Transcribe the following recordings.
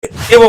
کہ وہ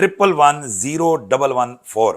111014।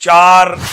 4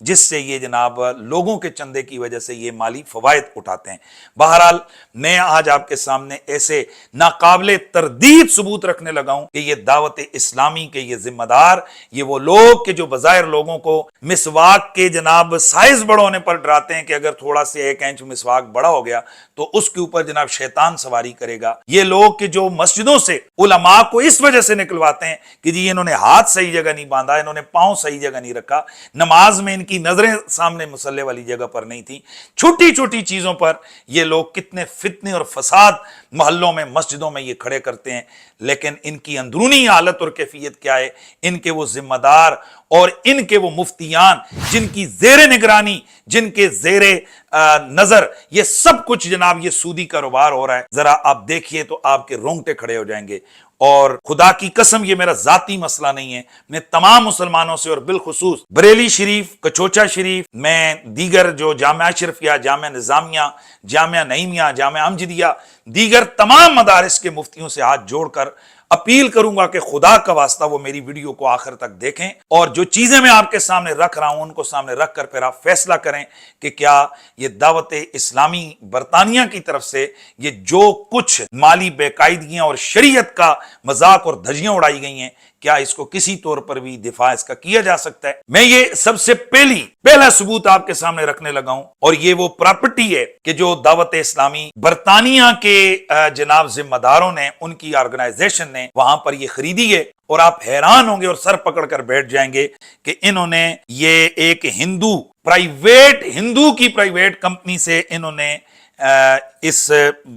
جس سے یہ جناب لوگوں کے چندے کی وجہ سے یہ مالی فوائد اٹھاتے ہیں۔ بہرحال میں آج آپ کے سامنے ایسے ناقابل تردید ثبوت رکھنے لگا ہوں کہ یہ دعوت اسلامی کے یہ ذمہ دار، یہ وہ لوگ کہ جو بظاہر لوگوں کو مسواک کے جناب سائز بڑا ہونے پر ڈراتے ہیں کہ اگر تھوڑا سے 1 انچ مسواک بڑا ہو گیا تو اس کے اوپر جناب شیطان سواری کرے گا۔ یہ لوگ کہ جو مسجدوں سے علماء کو اس وجہ سے نکلواتے ہیں کہ جی انہوں نے ہاتھ صحیح جگہ نہیں باندھا، انہوں نے پاؤں صحیح جگہ نہیں رکھا، نماز میں ان کی نظریں سامنے مصلی والی جگہ پر نہیں تھی، چھوٹی چھوٹی چیزوں پر یہ لوگ کتنے فتنے اور فساد محلوں میں مسجدوں میں یہ کھڑے کرتے ہیں، لیکن ان کی اندرونی حالت اور کیفیت کیا ہے؟ ان کے وہ ذمہ دار اور ان کے وہ مفتیان جن کی زیر نگرانی، جن کے زیر نظر یہ سب کچھ جناب یہ سودی کاروبار ہو رہا ہے، ذرا آپ دیکھیے تو آپ کے رونگٹے کھڑے ہو جائیں گے۔ اور خدا کی قسم یہ میرا ذاتی مسئلہ نہیں ہے، میں تمام مسلمانوں سے اور بالخصوص بریلی شریف، کچوچا شریف، میں دیگر جو جامعہ اشرفیہ، جامعہ نظامیہ، جامعہ نعیمیہ، جامعہ امجدیہ، دیگر تمام مدارس کے مفتیوں سے ہاتھ جوڑ کر اپیل کروں گا کہ خدا کا واسطہ وہ میری ویڈیو کو آخر تک دیکھیں اور جو چیزیں میں آپ کے سامنے رکھ رہا ہوں ان کو سامنے رکھ کر پھر آپ فیصلہ کریں کہ کیا یہ دعوت اسلامی برطانیہ کی طرف سے یہ جو کچھ مالی بے قاعدگیاں اور شریعت کا مذاق اور دھجیاں اڑائی گئی ہیں، کیا اس کو کسی طور پر بھی دفاع اس کا کیا جا سکتا ہے؟ میں یہ سب سے پہلا ثبوت آپ کے سامنے رکھنے لگا ہوں، اور یہ وہ پراپرٹی ہے کہ جو دعوت اسلامی برطانیہ کے جناب ذمہ داروں نے، ان کی آرگنائزیشن نے وہاں پر یہ خریدی ہے، اور آپ حیران ہوں گے اور سر پکڑ کر بیٹھ جائیں گے کہ انہوں نے یہ ایک ہندو کی پرائیویٹ کمپنی سے انہوں نے اس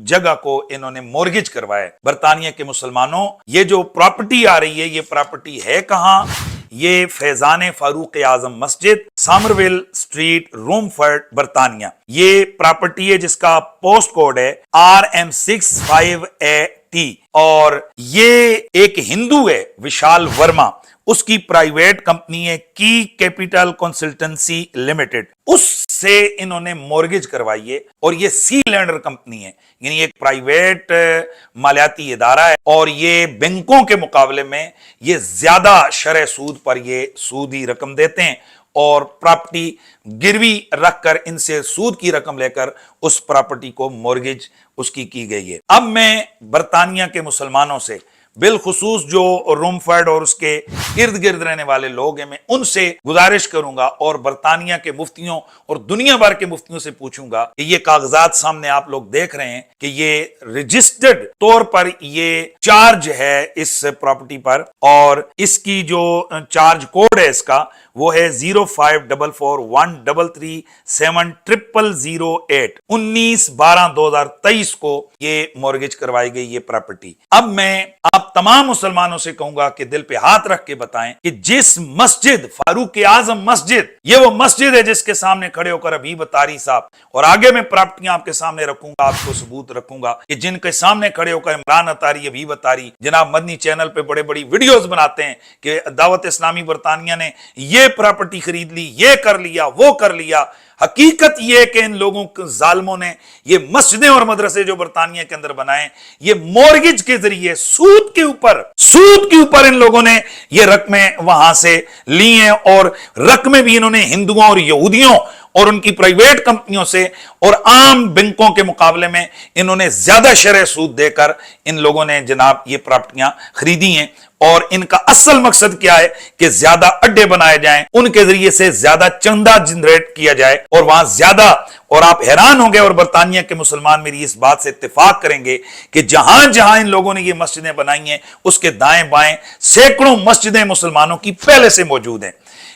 جگہ کو انہوں نے مورگیج کروایا ہے۔ برطانیہ کے مسلمانوں، یہ جو پراپرٹی آ رہی ہے، یہ پراپرٹی ہے کہاں؟ یہ فیضان فاروق اعظم مسجد، سامرویل سٹریٹ، رومفرڈ، برطانیہ۔ یہ پراپرٹی ہے جس کا پوسٹ کوڈ ہے RM65AT، اور یہ ایک ہندو ہے وشال ورما، اس کی پرائیویٹ کمپنی ہے کی کیپیٹل کنسلٹنسی لمیٹڈ، اس سے انہوں نے مورگیج کروائی ہے، اور یہ سی لینڈر کمپنی ہے، یعنی ایک پرائیویٹ مالیاتی ادارہ ہے، اور یہ بینکوں کے مقابلے میں یہ زیادہ شرح سود پر یہ سودی رقم دیتے ہیں، اور پراپرٹی گروی رکھ کر ان سے سود کی رقم لے کر اس پراپرٹی کو مورگیج اس کی گئی ہے۔ اب میں برطانیہ کے مسلمانوں سے، بالخصوص جو رومفرڈ اور اس کے ارد گرد رہنے والے لوگ ہیں، میں ان سے گزارش کروں گا اور برطانیہ کے مفتیوں اور دنیا بھر کے مفتیوں سے پوچھوں گا کہ یہ کاغذات سامنے آپ لوگ دیکھ رہے ہیں کہ یہ رجسٹرڈ طور پر یہ چارج ہے اس پراپرٹی پر، اور اس کی جو چارج کوڈ ہے اس کا وہ ہے 054413370008، 19/12/2023 کو یہ مورگیج کروائی گئی یہ پراپرٹی۔ اب میں آپ تمام مسلمانوں سے کہوں گا کہ دل پہ ہاتھ رکھ کے بتائیں کہ جس مسجد، فاروق اعظم مسجد، یہ وہ مسجد ہے جس کے سامنے کھڑے ہو کر حبیب اتاری صاحب، اور آگے میں پراپرٹیاں آپ کے سامنے رکھوں گا، آپ کو ثبوت رکھوں گا کہ جن کے سامنے کھڑے ہو کر عمران اتاری، حبیب اتاری جناب مدنی چینل پہ بڑی ویڈیوز بناتے ہیں کہ دعوت اسلامی برطانیہ نے یہ پراپرٹی خرید لی، یہ کر لیا، وہ کر لیا۔ حقیقت یہ کہ ان لوگوں ظالموں نے یہ مسجدیں اور مدرسے جو برطانیہ کے اندر بنائے، یہ مورگیج کے ذریعے سود کے اوپر ان لوگوں نے یہ رقمیں وہاں سے لی ہیں، اور رقمیں بھی انہوں نے ہندوؤں اور یہودیوں اور ان کی پرائیویٹ کمپنیوں سے اور عام بینکوں کے مقابلے میں انہوں نے زیادہ شرح سود دے کر ان لوگوں نے جناب یہ پراپرٹیاں خریدی ہیں، اور ان کا اصل مقصد کیا ہے کہ زیادہ اڈے بنائے جائیں، ان کے ذریعے سے زیادہ چندہ جنریٹ کیا جائے، اور وہاں زیادہ، اور آپ حیران ہوں گے اور برطانیہ کے مسلمان میری اس بات سے اتفاق کریں گے کہ جہاں جہاں ان لوگوں نے یہ مسجدیں بنائی ہیں اس کے دائیں بائیں سینکڑوں مسجدیں مسلمانوں کی پہلے سے موجود ہیں۔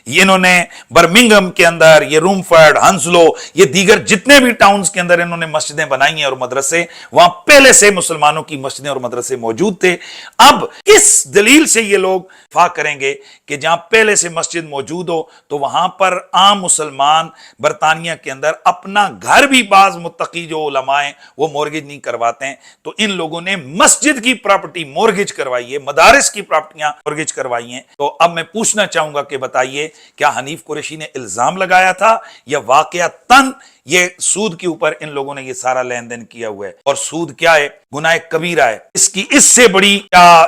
انہوں نے برمنگم کے اندر، یہ رومفرڈ، ہنسلو، یہ دیگر جتنے بھی ٹاؤنز کے اندر انہوں نے مسجدیں بنائی ہیں اور مدرسے، وہاں پہلے سے مسلمانوں کی مسجدیں اور مدرسے موجود تھے۔ اب کس دلیل سے یہ لوگ دفاع کریں گے کہ جہاں پہلے سے مسجد موجود ہو تو وہاں پر عام مسلمان برطانیہ کے اندر اپنا گھر بھی بعض متقی جو علماء ہیں وہ مورگیج نہیں کرواتے ہیں، تو ان لوگوں نے مسجد کی پراپرٹی مورگیج کروائی ہے، مدارس کی پراپرٹیاں مورگیج کروائی ہیں۔ تو اب میں پوچھنا چاہوں گا کہ بتائیے کیا حنیف قریشی نے الزام لگایا تھا یا واقعتاً یہ سود کے اوپر ان لوگوں نے یہ سارا لین دین کیا ہوا ہے. اور سود کیا ہے؟ گناہ کبیرہ ہے. اس کی اس سے بڑی کیا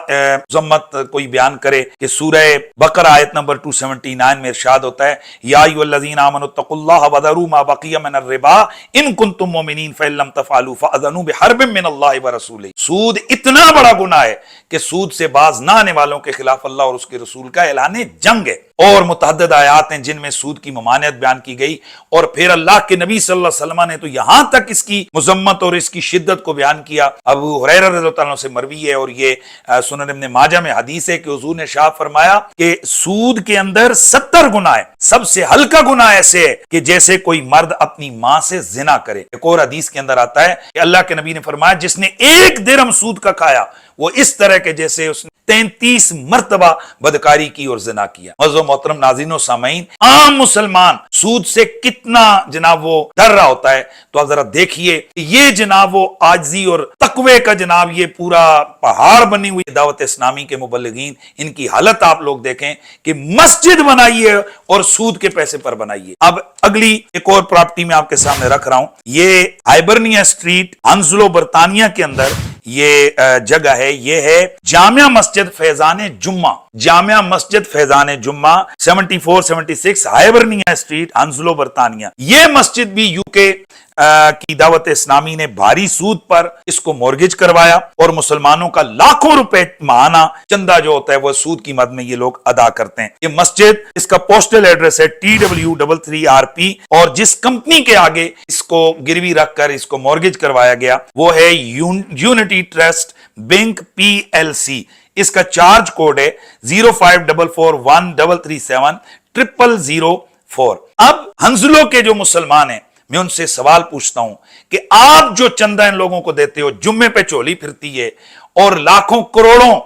ذمت کوئی بیان کرے کہ سورہ بقرہ آیت نمبر 279 میں ارشاد ہوتا ہے یا ایھا الذین آمنوا اتقوا اللہ وذروا ما بقی من الربا ان کنتم مؤمنین فإن لم تفعلوا فأذنوا بحرب من اللہ ورسولہ. سود اتنا بڑا گناہ ہے کہ سود سے باز نہ آنے والوں کے خلاف اللہ اور اس کے رسول کا اعلان جنگ ہے. اور متعدد آیات ہیں جن میں سود کی ممانعت بیان کی گئی. اور پھر اللہ کے نبی صلی اللہ علیہ وسلم نے تو یہاں تک اس کی مذمت اور اس کی شدت کو بیان کیا. ابو ہریرہ رضی اللہ عنہ سے مروی ہے اور یہ سنن ابن ماجہ میں حدیث ہے کہ حضور نے ارشاد فرمایا کہ سود کے اندر 70 گناہ ہے. سب سے ہلکا گناہ ایسے ہے کہ جیسے کوئی مرد اپنی ماں سے زنا کرے. ایک اور حدیث کے اندر آتا ہے کہ اللہ کے نبی نے فرمایا جس نے 1 درہم سود کا کھایا وہ اس طرح کے جیسے اس نے 33 مرتبہ بدکاری کی اور زنا کیا. معزز و محترم ناظرین و سامعین، عام مسلمان سود سے کتنا جناب وہ ڈر رہا ہوتا ہے. تو آپ ذرا دیکھیے یہ جناب وہ عاجزی اور تقوی کا جناب یہ پورا پہاڑ بنی ہوئی دعوت اسلامی کے مبلغین، ان کی حالت آپ لوگ دیکھیں کہ مسجد بنائیے اور سود کے پیسے پر بنائیے. اب اگلی ایک اور پراپرٹی میں آپ کے سامنے رکھ رہا ہوں. یہ ہائبرنیا اسٹریٹ ہنزلو برطانیہ کے اندر یہ جگہ ہے. یہ ہے جامع مسجد فیضان جمعہ. جامع مسجد فیضان جمعہ 7476 ہائبرنیا اسٹریٹ ہنزلو برطانیہ. یہ مسجد بھی یو کے کی دعوت اسلامی نے بھاری سود پر اس کو مورگیج کروایا اور مسلمانوں کا لاکھوں روپے ماہانہ چندہ جو ہوتا ہے وہ سود کی مد میں یہ لوگ ادا کرتے ہیں. یہ مسجد اس کا پوسٹل ایڈریس ہے TW33RP اور جس کمپنی کے آگے اس کو گروی رکھ کر اس کو مورگیج کروایا گیا وہ ہے یونٹی ٹرسٹ بینک PLC. اس کا چارج کوڈ ہے 054413370004. اب ہنزلو کے جو مسلمان ہیں میں ان سے سوال پوچھتا ہوں کہ آپ جو چندہ ان لوگوں کو دیتے ہو، جمعے پہ چولی پھرتی ہے اور لاکھوں کروڑوں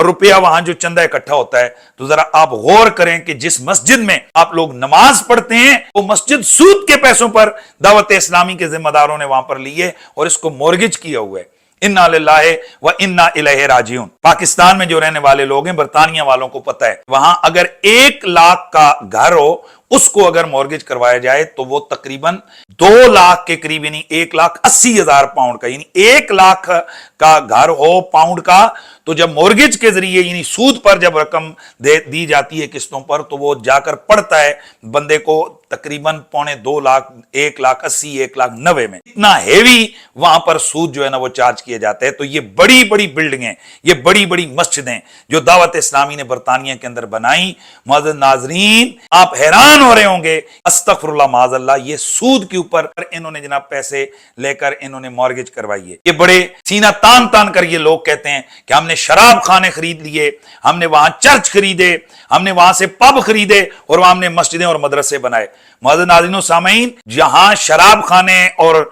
روپیہ وہاں جو چندہ اکٹھا ہوتا ہے، تو ذرا آپ غور کریں کہ جس مسجد میں آپ لوگ نماز پڑھتے ہیں وہ مسجد سود کے پیسوں پر دعوت اسلامی کے ذمہ داروں نے وہاں پر لیے اور اس کو مورگیج کیا ہوا ہے. انا للہ و انا الیہ راجعون. پاکستان میں جو رہنے والے لوگ ہیں، برطانیہ والوں کو پتہ ہے وہاں اگر 1 لاکھ کا گھر ہو اس کو اگر مورگیج کروایا جائے تو وہ تقریباً 2 لاکھ کے قریب یعنی 1,80,000 پاؤنڈ کا، یعنی 1 لاکھ کا گھر ہو پاؤنڈ کا تو جب مورگیج کے ذریعے یعنی سود پر جب رقم دی جاتی ہے قسطوں پر تو وہ جا کر پڑتا ہے بندے کو تقریباً 2.25 لاکھ، 1,80,000، 1,90,000 میں. اتنا ہیوی وہاں پر سود جو ہے نا وہ چارج کیا جاتا ہے. تو یہ بڑی بڑی بلڈنگیں، یہ بڑی بڑی مسجدیں جو دعوت اسلامی نے برطانیہ کے اندر بنائی، معزز ناظرین آپ حیران ہو رہے ہوں گے، استغفر اللہ معاذ اللہ، یہ سود کے اوپر انہوں نے جناب پیسے لے کر انہوں نے مورگیج کروائی ہے. یہ بڑے سینہ تان کر یہ لوگ کہتے ہیں کہ ہم نے شراب خانے خرید لیے، ہم نے وہاں چرچ خریدے، ہم نے وہاں سے پب خریدے اور وہاں ہم نے مسجدیں اور مدرسے بنائے. معزز ناظرین و سامعین، جہاں شراب خانے اور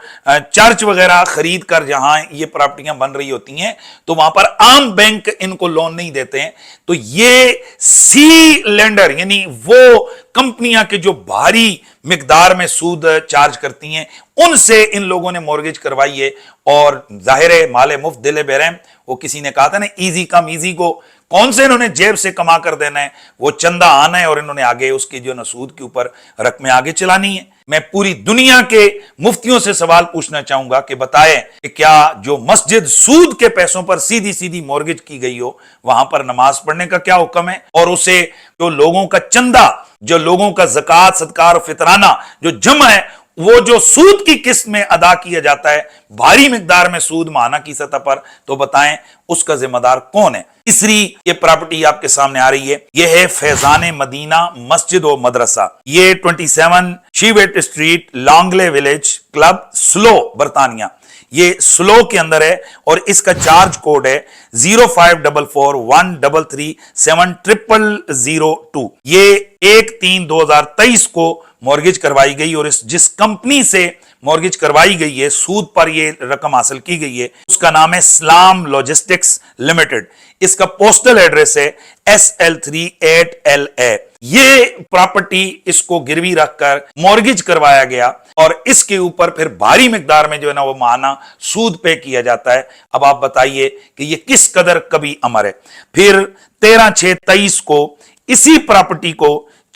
چرچ وغیرہ خرید کر جہاں یہ پراپرٹیاں بن رہی ہوتی ہیں تو وہاں پر عام بینک ان کو لون نہیں دیتے ہیں. تو یہ سی لینڈر یعنی وہ کمپنیاں کے جو بھاری مقدار میں سود چارج کرتی ہیں ان سے ان لوگوں نے مورگیج کروائی ہے. اور ظاہر ہے مال مفت دل برہم، وہ کسی نے کہا تھا نا ایزی کم ایزی کو، کون سے انہوں نے جیب سے کما کر دینا ہے، وہ چندہ آنا ہے اور انہوں نے آگے اس کے جو نسود کے اوپر رقمیں آگے چلانی ہے. میں پوری دنیا کے مفتیوں سے سوال پوچھنا چاہوں گا کہ بتائیں کہ کیا جو مسجد سود کے پیسوں پر سیدھی مورگیج کی گئی ہو وہاں پر نماز پڑھنے کا کیا حکم ہے، اور اسے جو لوگوں کا چندہ، جو لوگوں کا زکوٰۃ صدقہ اور فطرانہ جو جمع ہے وہ جو سود کی قسط میں ادا کیا جاتا ہے، بھاری مقدار میں سود ماہانہ کی سطح پر، تو بتائیں اس کا ذمہ دار کون ہے. تیسری یہ پراپرٹی آپ کے سامنے آ رہی ہے، یہ ہے فیضان مدینہ مسجد و مدرسہ. یہ 27 شیویٹ اسٹریٹ لانگلے ولیج کلب سلو برطانیہ. یہ سلو کے اندر ہے اور اس کا چارج کوڈ ہے 054413370002. یہ 1/3/2023 کو مورگیج کروائی گئی اور جس کمپنی سے مورگیج کروائی گئی ہے، سود پر یہ رقم حاصل کی گئی ہے، اس کا نام ہے سلام لاجسٹکس لمیٹڈ. اس کا پوسٹل ایڈریس ہے SL38LA. یہ پراپرٹی اس کو گروی رکھ کر مورگیج کروایا گیا اور اس کے اوپر پھر بھاری مقدار میں جو ہے نا وہ ماہانہ سود پے کیا جاتا ہے. اب آپ بتائیے کہ یہ کس قدر کبھی امر ہے. پھر 13/6/23 کو اسی پراپرٹی کو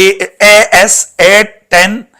AS 810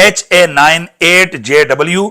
HA98JW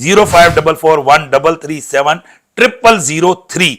054413370003।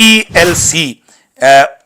PLC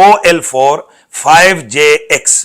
OL4 5JX।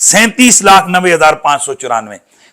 37,90,594।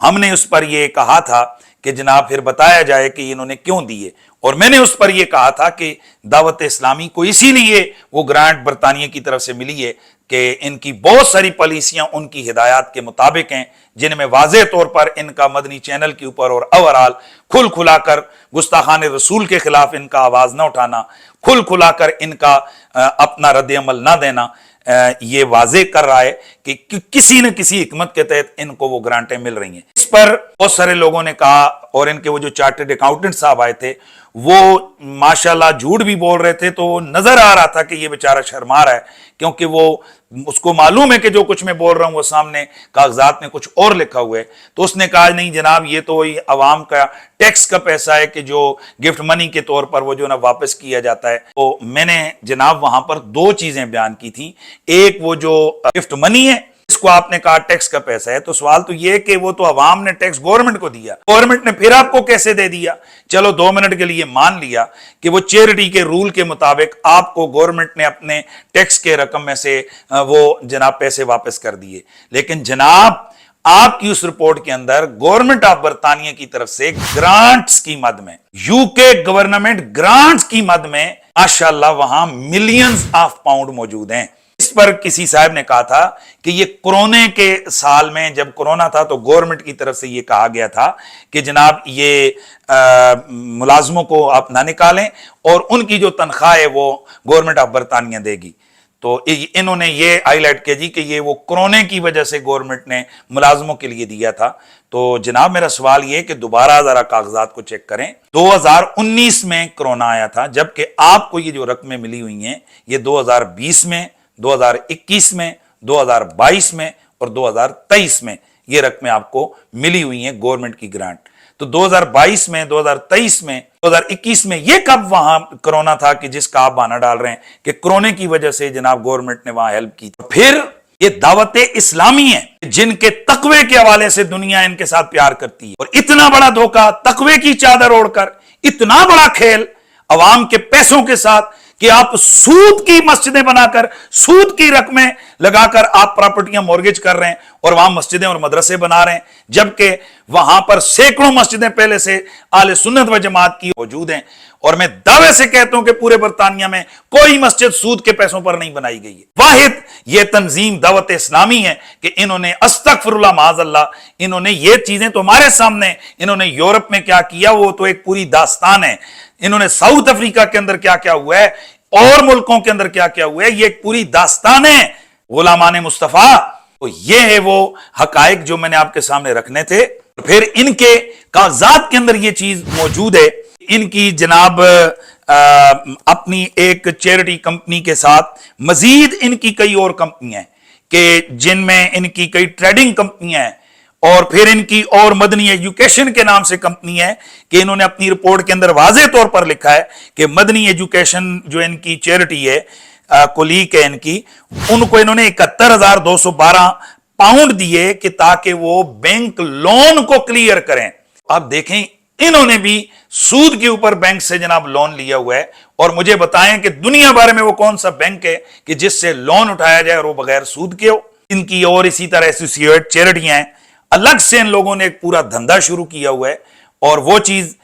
ہم نے اس پر یہ کہا تھا کہ جناب پھر بتایا جائے کہ انہوں نے کیوں دیے، اور میں نے اس پر یہ کہا تھا کہ دعوت اسلامی کو اسی لیے وہ گرانٹ برطانیہ کی طرف سے ملی ہے کہ ان کی بہت ساری پالیسیاں ان کی ہدایات کے مطابق ہیں، جن میں واضح طور پر ان کا مدنی چینل کے اوپر اور اوورال کھل کھلا کر گستاخان رسول کے خلاف ان کا آواز نہ اٹھانا، کھل کھلا کر ان کا اپنا رد عمل نہ دینا، یہ واضح کر رہا ہے کہ کسی نہ کسی حکمت کے تحت ان کو وہ گرانٹیں مل رہی ہیں۔ اس پر بہت سارے لوگوں نے کہا، اور ان کے وہ جو چارٹرڈ اکاؤنٹنٹ صاحب آئے تھے وہ ماشاءاللہ جھوٹ بھی بول رہے تھے، تو نظر آ رہا تھا کہ یہ بیچارہ شرما رہا ہے، کیونکہ وہ اس کو معلوم ہے کہ جو کچھ میں بول رہا ہوں وہ سامنے کاغذات میں کچھ اور لکھا ہوا ہے۔ تو اس نے کہا نہیں جناب، یہ تو عوام کا ٹیکس کا پیسہ ہے کہ جو گفٹ منی کے طور پر وہ جو نا واپس کیا جاتا ہے۔ تو میں نے جناب وہاں پر دو چیزیں بیان کی تھیں، ایک وہ جو گفٹ منی ہے، اس کو آپ نے کہا ٹیکس کا پیسہ ہے، تو سوال تو یہ کہ وہ تو عوام نے ٹیکس گورنمنٹ کو دیا، گورنمنٹ نے پھر آپ کو کیسے دے دیا؟ چلو 2 منٹ کے لیے مان لیا کہ وہ چیریٹی کے رول کے مطابق آپ کو گورنمنٹ نے اپنے ٹیکس کے رقم میں سے وہ جناب پیسے واپس کر دیے، لیکن جناب آپ کی اس رپورٹ کے اندر گورنمنٹ آف برطانیہ کی طرف سے گرانٹس کی مد میں، UK گورنمنٹ گرانٹس کی مد میں ماشاءاللہ وہاں ملینز آف پاؤنڈ موجود ہیں۔ اس پر کسی صاحب نے کہا تھا کہ یہ کرونے کے سال میں جب کرونا تھا تو گورنمنٹ کی طرف سے یہ کہا گیا تھا کہ جناب یہ ملازموں کو آپ نہ نکالیں اور ان کی جو تنخواہ ہے وہ گورنمنٹ آف برطانیہ دے گی۔ تو انہوں نے یہ ہائی لائٹ کیا جی کہ یہ وہ کرونے کی وجہ سے گورنمنٹ نے ملازموں کے لیے دیا تھا۔ تو جناب میرا سوال یہ کہ دوبارہ ذرا کاغذات کو چیک کریں، 2019 میں کرونا آیا تھا، جبکہ آپ کو یہ جو رقمیں ملی ہوئی ہیں یہ 2020 میں، 2021 میں، 2022 میں اور 2023 میں یہ رقمیں آپ کو ملی ہوئی ہیں گورنمنٹ کی گرانٹ۔ تو 2022 میں، 2023 میں، 2021 میں یہ کب وہاں کرونا تھا کہ جس کا آپ بہانہ ڈال رہے ہیں کہ کرونے کی وجہ سے جناب گورنمنٹ نے وہاں ہیلپ کی؟ پھر یہ دعوت اسلامی ہے جن کے تقوی کے حوالے سے دنیا ان کے ساتھ پیار کرتی ہے، اور اتنا بڑا دھوکہ، تقوی کی چادر اوڑھ کر اتنا بڑا کھیل عوام کے پیسوں کے ساتھ کہ آپ سود کی مسجدیں بنا کر سود کی رقمیں لگا کر آپ پراپرٹیاں مورگیج کر رہے ہیں اور وہاں مسجدیں اور مدرسے بنا رہے ہیں، جبکہ وہاں پر سینکڑوں مسجدیں پہلے سے اہل سنت و جماعت کی موجود ہیں، اور میں دعوے سے کہتا ہوں کہ پورے برطانیہ میں کوئی مسجد سود کے پیسوں پر نہیں بنائی گئی ہے۔ واحد یہ تنظیم دعوت اسلامی ہے کہ انہوں نے استغفر اللہ معاذ اللہ، انہوں نے یہ چیزیں تو ہمارے سامنے، انہوں نے یورپ میں کیا کیا وہ تو ایک پوری داستان ہے، انہوں نے ساؤتھ افریقہ کے اندر کیا کیا ہوا ہے اور ملکوں کے اندر کیا کیا ہوا ہے، یہ ایک پوری داستان ہے غلامان مصطفیٰ۔ تو یہ ہے وہ حقائق جو میں نے آپ کے سامنے رکھنے تھے۔ پھر ان کے کاغذات کے اندر یہ چیز موجود ہے، ان کی جناب اپنی ایک چیریٹی کمپنی کے ساتھ مزید ان کی کئی اور کمپنیاں ہیں کہ جن میں ان کی کئی ٹریڈنگ کمپنیاں ہیں، اور پھر ان کی اور مدنی ایجوکیشن کے نام سے کمپنی ہے کہ انہوں نے اپنی رپورٹ کے اندر واضح طور پر لکھا ہے کہ مدنی ایجوکیشن جو ان کی چیریٹی ہے، کولیگ ہے ان کی، ان کو انہوں نے 71,212 پاؤنڈ دیے کہ تاکہ وہ بینک لون کو کلیئر کریں۔ آپ دیکھیں انہوں نے بھی سود کے اوپر بینک سے جناب لون لیا ہوا ہے، اور مجھے بتائیں کہ دنیا بھر میں وہ کون سا بینک ہے کہ جس سے لون اٹھایا جائے اور وہ بغیر سود کے ہو۔ ان کی اور اسی طرح ایسوسیٹ چیریٹیاں ہیں، الگ سے ان لوگوں نے ایک پورا دھندا شروع کیا ہوا ہے، اور وہ چیز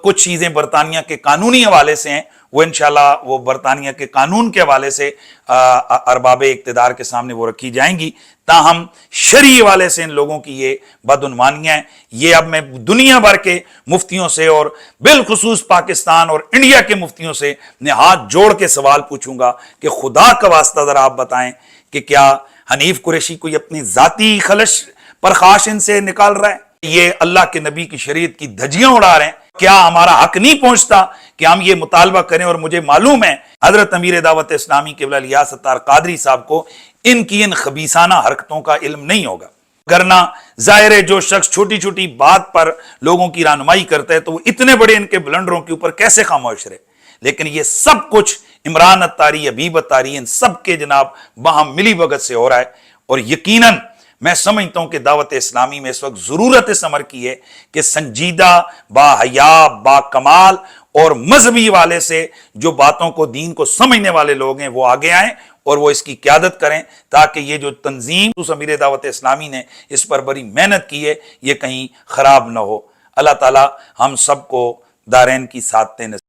کچھ چیزیں برطانیہ کے قانونی حوالے سے ہیں، وہ انشاءاللہ وہ برطانیہ کے قانون کے حوالے سے ارباب اقتدار کے سامنے وہ رکھی جائیں گی۔ تاہم شرعی حوالے سے ان لوگوں کی یہ بدعنوانیاں ہیں۔ یہ اب میں دنیا بھر کے مفتیوں سے اور بالخصوص پاکستان اور انڈیا کے مفتیوں سے ہاتھ جوڑ کے سوال پوچھوں گا کہ خدا کا واسطہ ذرا آپ بتائیں کہ کیا حنیف قریشی کوئی اپنی ذاتی خلش پرخاش ان سے نکال رہا ہے؟ یہ اللہ کے نبی کی شریعت کی دھجیاں اڑا رہے ہیں؟ کیا ہمارا حق نہیں پہنچتا کہ ہم یہ مطالبہ کریں؟ اور مجھے معلوم ہے حضرت امیر دعوت اسلامی قبلہ الیاس ستار قادری صاحب کو ان کی ان خبیثانہ حرکتوں کا علم نہیں ہوگا، ورنہ ظاہر ہے جو شخص چھوٹی چھوٹی بات پر لوگوں کی رہنمائی کرتا ہے تو وہ اتنے بڑے ان کے بلنڈروں کے اوپر کیسے خاموش رہے؟ لیکن یہ سب کچھ عمران اتاری، حبیب اتاری، ان سب کے جناب باہم ملی بھگت سے ہو رہا ہے، اور یقیناً میں سمجھتا ہوں کہ دعوت اسلامی میں اس وقت ضرورت اس امر کی ہے کہ سنجیدہ، با حیا، با کمال اور مذہبی والے سے جو باتوں کو دین کو سمجھنے والے لوگ ہیں وہ آگے آئیں اور وہ اس کی قیادت کریں تاکہ یہ جو تنظیم امیر دعوت اسلامی نے اس پر بڑی محنت کی ہے یہ کہیں خراب نہ ہو۔ اللہ تعالی ہم سب کو دارین کی سعادتیں نصیب